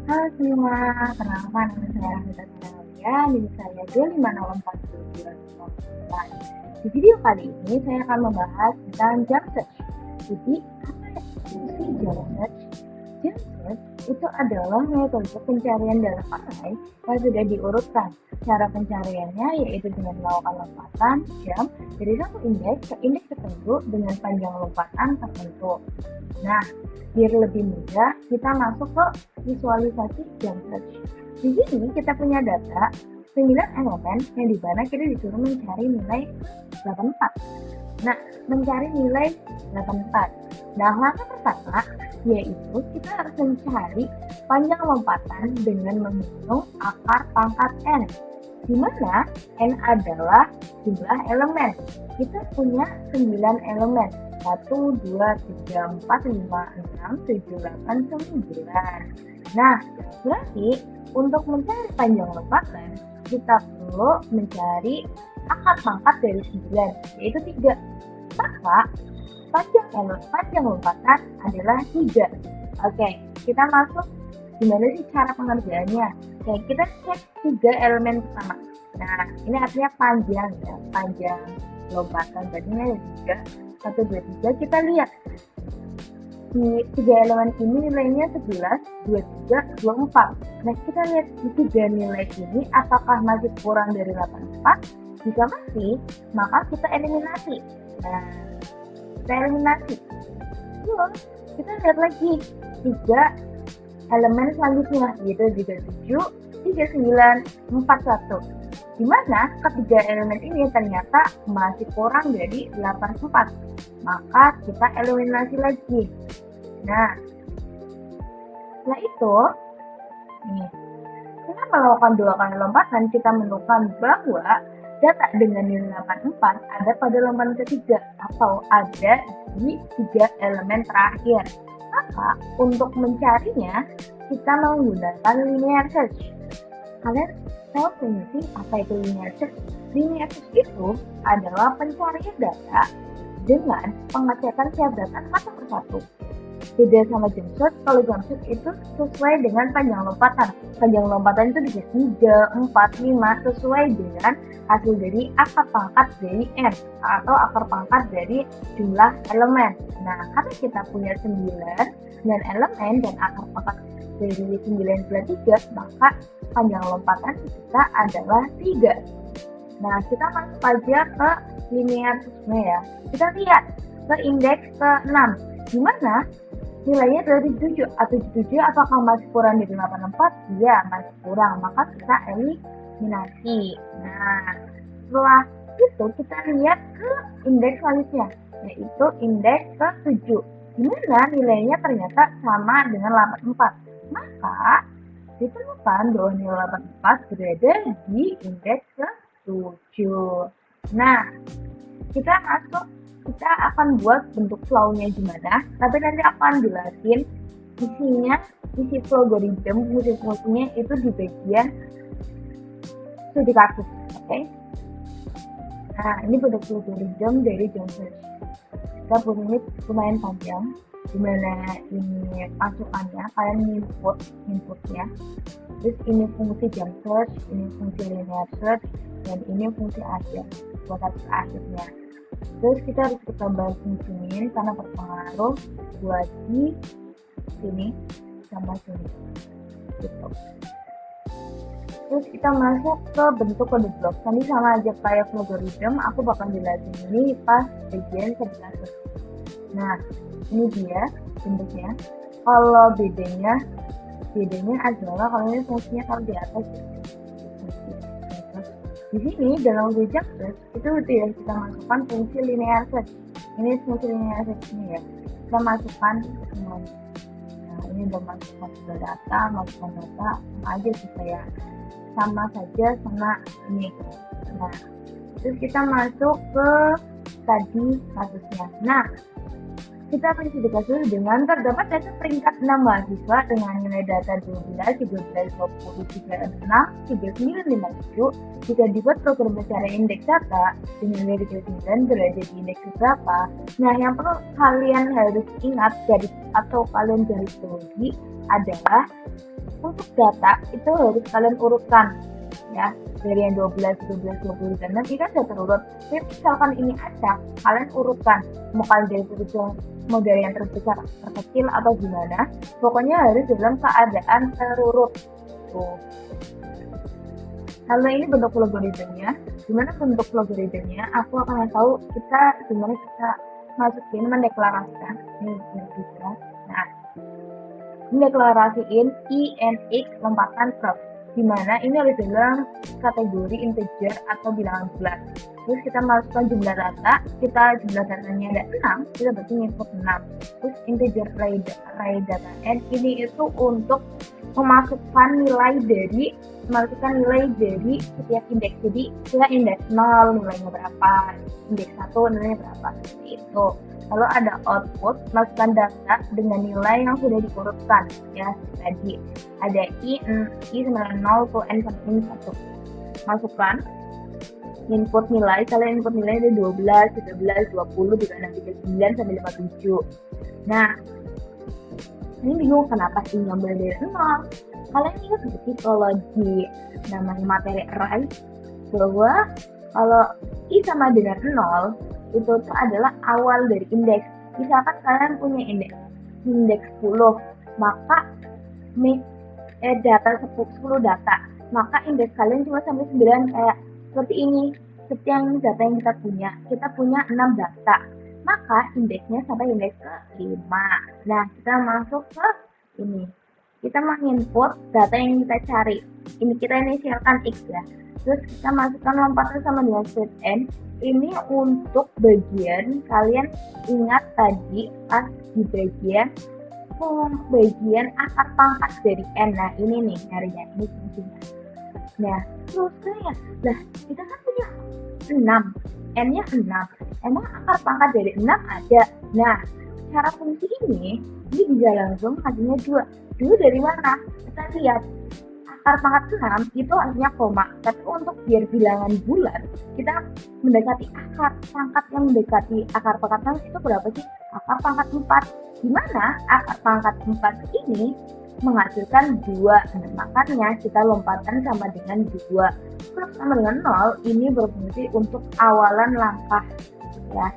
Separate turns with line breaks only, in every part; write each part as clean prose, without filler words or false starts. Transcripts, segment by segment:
Halo semua, kenalkan nama saya Rafita Sanalia, dan saya 25042. Di video kali ini saya akan membahas tentang jam search. Jadi, apa itu sih jam search? Jam search itu adalah metode pencarian dalam online yang sudah diurutkan. Cara pencariannya yaitu dengan melakukan lompatan jam dari satu indeks ke indeks tertentu dengan panjang lompatan tertentu. Nah, biar lebih mudah, kita masuk ke visualisasi jam search. Di sini kita punya data 9 elemen yang dimana kita disuruh mencari nilai 84. Nah, mencari nilai 84. Nah, langkah pertama yaitu kita harus mencari panjang lompatan dengan menghitung akar pangkat n, di mana n adalah jumlah elemen. Kita punya 9 elemen. 1, 2, 3, 4, 5, 6, 7, 8, 9. Nah, berarti untuk mencari panjang lompatan, kita perlu mencari akar pangkat dari 9, yaitu 3. Maka, panjang lompatan adalah 3. Oke, kita masuk. Gimana sih cara pengerjaannya? Oke, kita cek 3 elemen pertama. Nah, ini artinya panjang ya, panjang lompatan. Berarti ini ada 3, 1, 2, 3. Kita lihat di 3 elemen ini nilainya 11, 23, 24. Nah, kita lihat di 3 nilai ini apakah masih kurang dari 84? Jika masih, maka kita eliminasi. Nah, kita eliminasi. Yuk, kita lihat lagi 3 elemen selanjutnya, yaitu 37, 39, 41. Di mana ketiga elemen ini ternyata masih kurang dari 84. Maka kita eliminasi lagi. Nah, setelah itu, kita melakukan 2 kali lompatan, kita menemukan bahwa data dengan nilai 84 ada pada lompatan ketiga atau ada di 3 elemen terakhir. Maka untuk mencarinya kita menggunakan linear search. Kalian tahu sih apa itu linear search? Linear search itu adalah pencarian data dengan pengecekan setiap data satu persatu. Beda sama jam search, kalau jam search itu sesuai dengan panjang lompatan. Panjang lompatan itu bisa 3, 4, 5 sesuai dengan hasil dari akar pangkat dari n atau akar pangkat dari jumlah elemen. Nah, karena kita punya 9 elemen dan akar pangkat dari 9 adalah 3, maka panjang lompatan kita adalah 3. Nah, kita masuk aja ke linear search-nya ya. Kita lihat ke indeks ke-6, di mana nilainya dari 7 atau 7 apakah masih kurang dari 84? Iya, masih kurang. Maka kita eliminasi. Nah, setelah itu kita lihat ke indeks selanjutnya, yaitu indeks ke-7. Di mana nilainya ternyata sama dengan 84. Maka ditemukan bahwa nilai 84 berada di indeks ke-7. Nah, kita akan buat bentuk flow-nya gimana, tapi nanti akan jelasin isi flow algorithm, fungsi-fungsinya itu di bagian studi kasus, oke? Nah, ini bentuk flow algorithm dari jam search. Kita punya ini lumayan panjang, dimana ini pasukannya, kalian inputnya. Terus ini fungsi jam search, ini fungsi linear search, dan ini fungsi akhir, buat akhirnya. Terus kita harus tambah fungsiin karena berpengaruh buat di sini sama sini gitu. Terus kita masuk ke bentuk kode blok. Tadi sama aja kayak algorithm, aku bakal jelasin ini pas bagian kasus. Nah, ini dia bentuknya. Kalau bedanya adalah kalau ini fungsinya kalau di atas ya. Di sini dalam jam search itu ya kita masukkan fungsi linear search. Ini fungsi linear search ini ya. Kita masukkan semuanya. Nah, ini udah masukkan data, masukkan data sama aja sih kayak sama saja sama ini. Nah, terus kita masuk ke tadi kasusnya. Nah, kita mengisi kasus dengan terdapat data peringkat 6 mahasiswa dengan nilai data 12, 13, 20, 36, 39, 57. Jika dibuat program secara indeks data dengan nilai 39 berada di indeks berapa? Nah, yang perlu kalian harus ingat atau kalian garis bawahi adalah untuk data itu harus kalian urutkan ya, dari yang 12, 13, 20 dan nanti kan sudah terurut. Tapi misalkan ini acak, kalian urutkan mau kalian dari dari yang terbesar terkecil atau gimana, pokoknya harus dalam keadaan terurut tuh. Kalau ini bentuk logaritmnya, gimana bentuk logaritmnya? Aku akan tahu kita gimana kita masukin mendeklarasikan ini bisa. Nah, mendeklarasiin I and X lompatan prof, dimana ini harus dalam kategori integer atau bilangan bulat. Terus kita masukkan jumlah data, jumlah datanya ada 6, kita berarti input 6. Terus integer array data n ini itu untuk memasukkan nilai dari setiap indeks. Jadi kita indeks 0 nilainya berapa, indeks 1 nilainya berapa, seperti itu. Lalu ada output, masukkan data dengan nilai yang sudah diurutkan ya tadi. Ada i sama 0 to n sampai 1. Masukkan input nilai, kalian input nilai ada 12, 13, 20, 36, 39 sampai 57. Nah, ini bingung kenapa i ngambil dari 0. Kalian ingat nggak sih kalau di namanya materi array bahwa kalau i sama dengan 0 itu tuh adalah awal dari indeks. Misalkan kalian punya indeks 10, maka data 10 data, maka indeks kalian cuma sampai 9 kayak seperti ini. Seperti yang data yang kita punya 6 data, maka indeksnya sampai indeks 5. Nah, kita masuk ke ini. Kita menginput data yang kita cari. Ini kita inisialkan X ya. Terus kita masukkan lompatan sama dengan state n. Ini untuk bagian, kalian ingat tadi pas di bagian akar pangkat dari n. Nah, ini nih nyarinya, ini fungsinya. Nah, terus lah kita kan punya 6, n-nya 6. Emang akar pangkat dari 6 ada? Nah, cara fungsi ini bisa langsung hasilnya 2. 2 dari mana? Kita lihat akar pangkat 6 itu artinya koma. Tapi untuk biar bilangan bulat, kita mendekati akar pangkat yang mendekati akar pangkat 6 itu berapa sih? Akar pangkat 4. Dimana akar pangkat 4 ini menghasilkan 2. Nah, makanya kita lompatan sama dengan 2. Terus sama dengan 0, ini berfungsi untuk awalan langkah ya.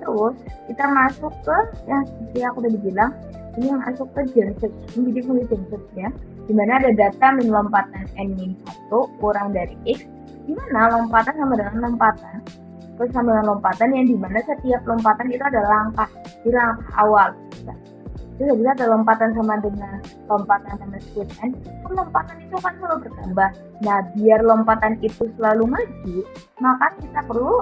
Terus kita masuk ke yang seperti aku tadi bilang, ini masuk ke Genesis, menjadi fungsi Genesis ya, dimana ada data min lompatan n-1 kurang dari x, dimana lompatan sama dengan lompatan, terus sama dengan lompatan yang dimana setiap lompatan itu ada langkah, di langkah awal. Nah, jadi bisa ada lompatan sama dengan lompatan sama squid n, lompatan itu kan selalu bertambah. Nah, biar lompatan itu selalu maju, maka kita perlu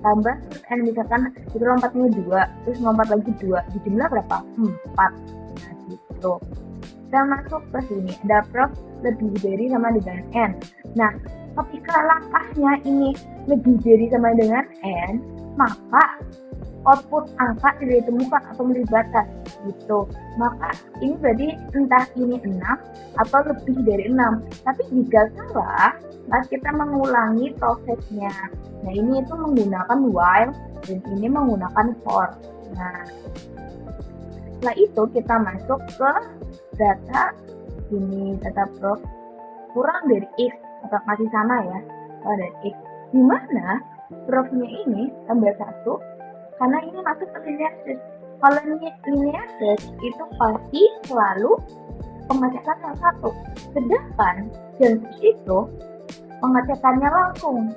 tambah terus n, misalkan itu lompatnya 2, terus lompat lagi 2, di jumlah berapa? 4. Nah, gitu. Kita masuk ke sini, ada prof lebih dari sama dengan n. Nah, ketika langkahnya ini lebih dari sama dengan n, maka output angka tidak ditemukan atau melibatkan gitu. Maka ini berarti entah ini 6 atau lebih dari 6. Tapi jika salah, kita mengulangi prosesnya. Nah, ini itu menggunakan while dan ini menggunakan for. Nah, setelah itu kita masuk ke data ini, data prof kurang dari x atau masih sama ya, kurang dari x. Dimana profnya ini tambah 1 karena ini masuk ke linear search. Kalau linear search itu pasti selalu pengecekan yang 1. Sedangkan Genesis itu pengecekannya langsung.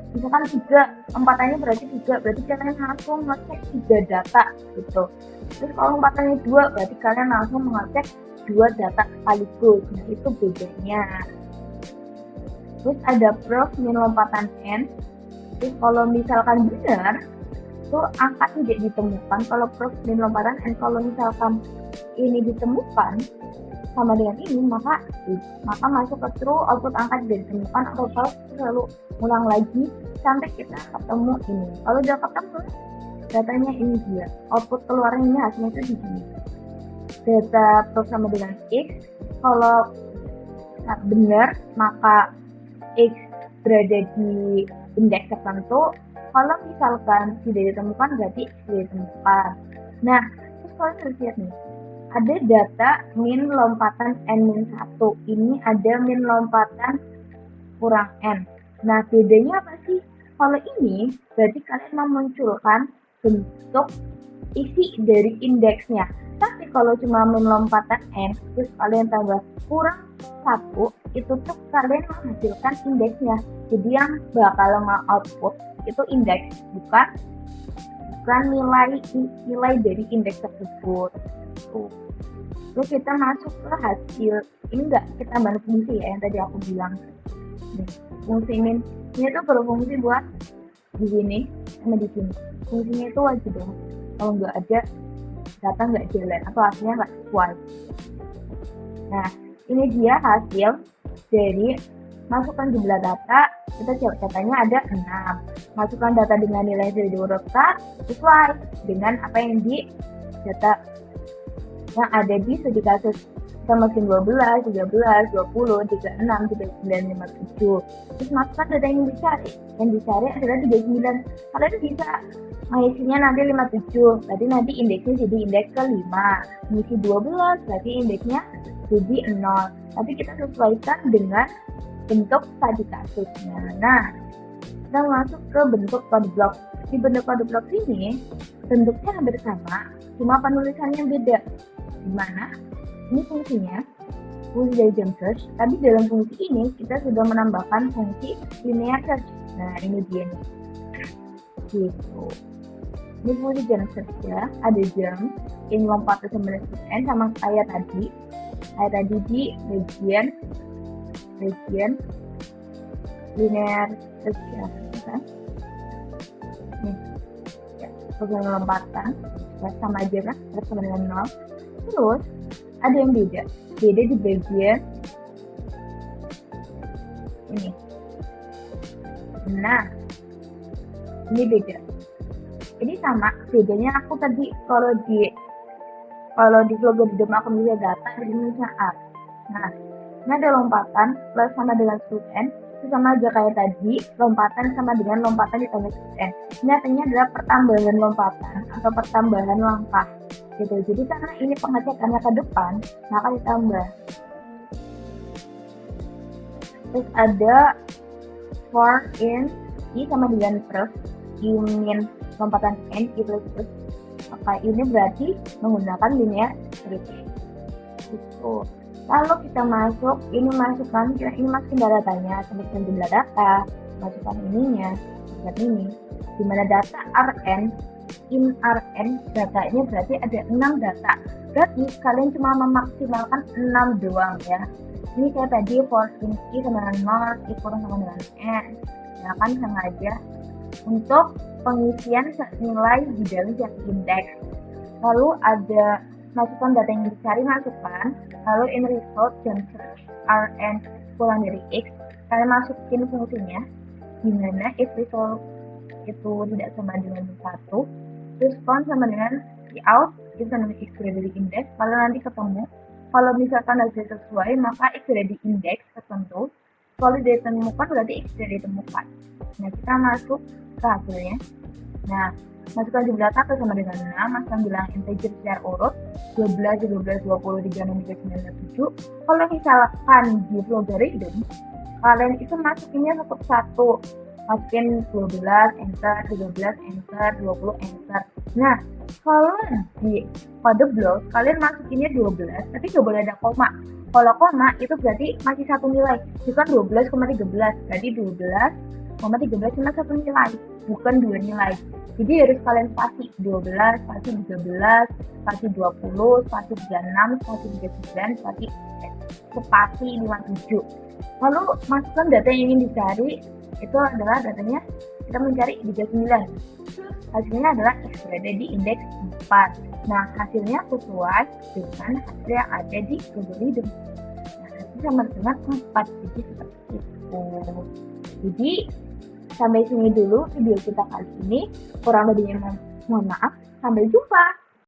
Misalkan 3, lompatannya berarti 3, berarti kalian langsung ngecek 3 data gitu. Terus kalau lompatannya 2, berarti kalian langsung mengecek 2 data sekaligus. Nah, itu bedanya. Terus ada prof min lompatan n. Terus kalau misalkan benar, itu angka tidak ditemukan. Kalau prof min lompatan n, kalau misalkan ini ditemukan sama dengan ini, maka masuk ke true, output angka tidak ditemukan, atau false, selalu ulang lagi sampai kita ketemu ini. Kalau udah ketemu, datanya ini dia, output keluarnya ini hasilnya itu di sini. Data prof sama dengan x, kalau benar maka x berada di indeks tertentu. Kalau misalkan tidak ditemukan, berarti tidak ditemukan. Nah, terus kalian harus lihat nih, ada data min lompatan n min 1. Ini ada min lompatan kurang n. Nah, bedanya apa sih? Kalau ini berarti kalian memunculkan bentuk isi dari indeksnya. Tapi kalau cuma min lompatan n, terus kalian tambah kurang 1, itu tuh kalian menghasilkan indeksnya. Jadi yang bakal nge-output itu indeks, bukan nilai dari indeks tersebut. Terus kita masuk ke hasil. Ini enggak kita tambah fungsi ya yang tadi aku bilang. Fungsi min ini tuh berfungsi buat di sini sama di sini. Fungsinya itu wajib dong. Kalau nggak ada, data nggak jalan atau hasilnya nggak sesuai. Nah, ini dia hasil dari masukkan jumlah data. Kita cek datanya ada 6. Masukkan data dengan nilai dari urutan sesuai dengan apa yang di data yang ada di studi kasus. Kita masukin 12, 13, 20, 36, 39, 57. Terus masukkan data yang dicari. Yang dicari adalah 39. Kalian bisa mengisinya nanti 57. Berarti nanti indeksnya jadi indeks ke-5. Mengisi 12, berarti indeksnya jadi 0. Tapi kita sesuaikan dengan bentuk studi kasusnya. Nah, kita masuk ke bentuk kode blok. Di bentuk kode blok ini, bentuknya hampir sama, cuma penulisannya beda. Dimana ini fungsinya fungsi dari jump search, tapi dalam fungsi ini kita sudah menambahkan fungsi linear search. Nah, ini dia nih. Gitu. Ini fungsi jump search ya, ada jump in lompat ke 9n sama kayak tadi di bagian linear search ya, kan? Nih, ya, bagian lompatan sama aja kan, sama dengan 0. Terus ada yang beda di bagian ini. Nah, ini beda. Ini sama, bedanya aku tadi kalau di logaritma aku bisa data, di sini bisa R. Nah, ini ada lompatan plus sama dengan square n, itu sama aja kayak tadi, lompatan sama dengan lompatan ditambah square n. Ini artinya adalah pertambahan lompatan atau pertambahan langkah. Gitu. Jadi karena ini pengecekannya ke depan, maka ditambah. Terus ada for in i sama dengan plus i min lompatan n itu terus. Maka ini berarti menggunakan linear search. Gitu. Lalu kita masuk, ini masukin datanya, sebutkan jumlah data, masukkan ininya, buat ini. Dimana data Rn in Rn datanya berarti ada 6 data. Berarti kalian cuma memaksimalkan 6 doang ya. Ini kayak tadi for in i sama dengan 0, i kurang sama dengan n. Ya kan sengaja untuk pengisian nilai di dalam setiap indeks. Lalu ada masukkan data yang dicari, masukkan. Lalu in result jump search Rn kurang dari x. Kalian masukin fungsinya. Dimana if result itu tidak sama dengan 1, respon sama dengan out itu sama dengan x dari indeks. Kalau nanti ketemu, kalau misalkan hasil sesuai, maka x dari indeks tertentu. Kalau ditemukan berarti x tidak ditemukan. Nah, kita masuk ke hasilnya. Nah, masukkan jumlah data sama dengan 6, masukkan bilang integer secara urut 12, 12, 20, 36, 39, 7. Kalau misalkan di logarithm, kalian itu masukinnya cukup 1. Masukin 12, enter, 13, enter, 20, enter. Nah, kalau di kode blok, kalian masukinnya 12, tapi gak boleh ada koma. Kalau koma, itu berarti masih satu nilai. Bukan 12,13, berarti 12,13 cuma satu nilai, bukan dua nilai. Jadi harus kalian spasi 12, spasi 13, spasi 20, spasi 36, spasi 39, spasi 57. Lalu masukkan data yang ingin dicari. Itu adalah datanya kita mencari 39. Hasilnya adalah x berada di indeks 4. Nah, hasilnya sesuai dengan hasil yang ada di logarithm. Nah, hasil sama dengan 4. Jadi seperti itu. Jadi sampai sini dulu video kita kali ini. Kurang lebihnya mohon maaf. Sampai jumpa.